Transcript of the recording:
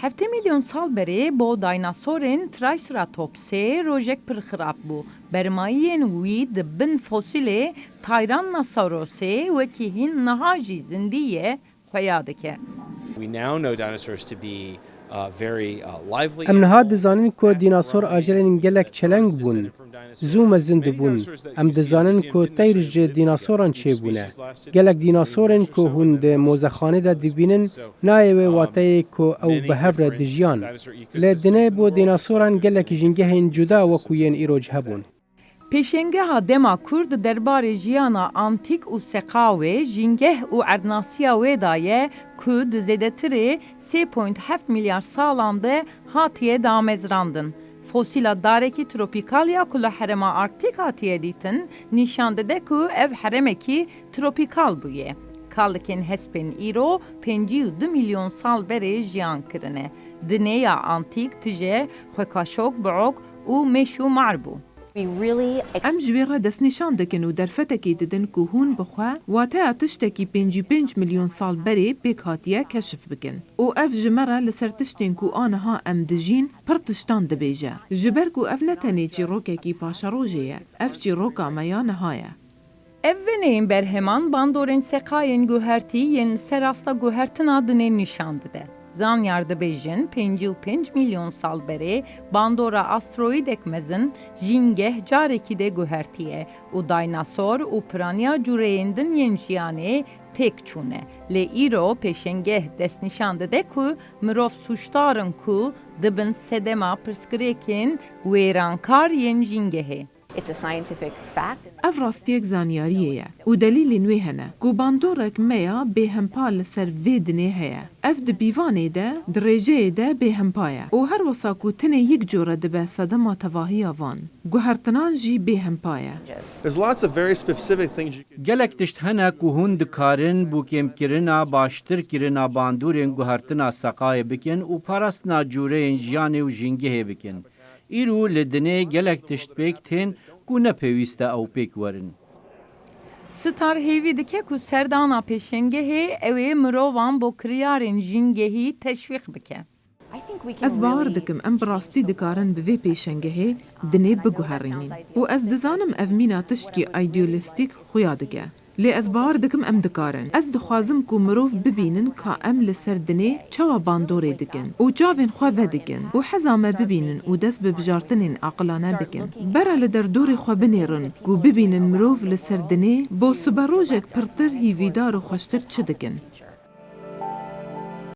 هفته میلیون سال بری با دایناسورین ترایسراتوپسه روژک پرخراب بو. برمایین وی دبن فسیل تایران ناساروسه وکی هین نهاجی زندیه خویاده که. We now know dinosaurs to be very lively. ام نهاد دزانن کو دیناسور آجرین گلک چلنگ بون زوم زند بون ام دزانن کو تیرج دیناسوران چه بونه گلک دیناسورن کو هند موزخانه دا دیبینن نایوه واته کو او بهفر دجیان لدنه بو دیناسوران گلک جنگه جدا وکوین ایروج هبون پیشنگه ها دما کرد دربار جیانا آنتیک و سقاوه جنگه و ارناسیا ویدایه کود زیدتری 3.7 milyar sağlandı hatiye damezrandın. Fosila dareki tropikaliya kula herema arktik hatiye ditin nişandede ku ev heremeki tropikal buye. Kallıken hespen iro 52 milyon sal bere jiyan kırını. Dineya antik tije xwekaşok buok u meşu marbu. ام جویرا دست نشان دکن و درفتکی ددن که هون بخوا واته تشتکی 55 میلیون سال بری بیک هاتیه کشف بکن. او اف جمره لسر تشتین که آنها ام دجین پر تشتان دبیجه. جبر که اف نتنی چی روکه کی پاشا روژه اف چی روکا میا نهایه. Evveneyin berheman bandoren sekayen güherti yen serasta gühertin adını nişandıdı. Zan yardı bejin 55 milyon sal beri bandora asteroid ekmezin jingeh careki de gühertiye. U dinasor u pranya cüreyindin yenjiyane tek çune. Le iro peşengeh des nişandı de ku mrof suçtarın ku dibin sedema pırskrekin verankar yen jingehe. It's a scientific fact. اف راستیک زانیاریه و دلیل نوی هنه گو باندورک میا به همپال سر ویدنه هیا اف د بیوانه ده درجه ده به همپایه و هر وسا کو تنه یک جوره ده به صدما تواهی آوان گو هرتنان جی به همپایه There's lots of very specific things you can gelek tişt hene ku hûn dikarin bû kêmkirina baştir kirina bandorên guhertina seqayê bikin û parastina cûreyên jiyanê û jîngehê bikin. îro li dinê gelek tişt pêk tên ku nepêwîst e ew pêk werin. Star hevi dike ku serdana peşengehe ewe mirovan bo kriyarên jingehî teşvîq bike. I think we can از باور دکم ام براستی دکارن به وی پیشنگه دنه بگوهرینین و از دزانم اف مینا تشکی ایدئولیستیک خویا دگه لی از باور دکم ام دکارن از دخوازم کو مروف ببینن که ام لسر دنه چوا باندوره دکن و جاوین خواه ودکن و حزامه ببینن و دست ببجارتنین عقلانه بکن برا لدر دوری خواه بنیرن کو ببینن مروف لسر دنه با سبروجک پرتر هیویدار و خوشتر چه دکن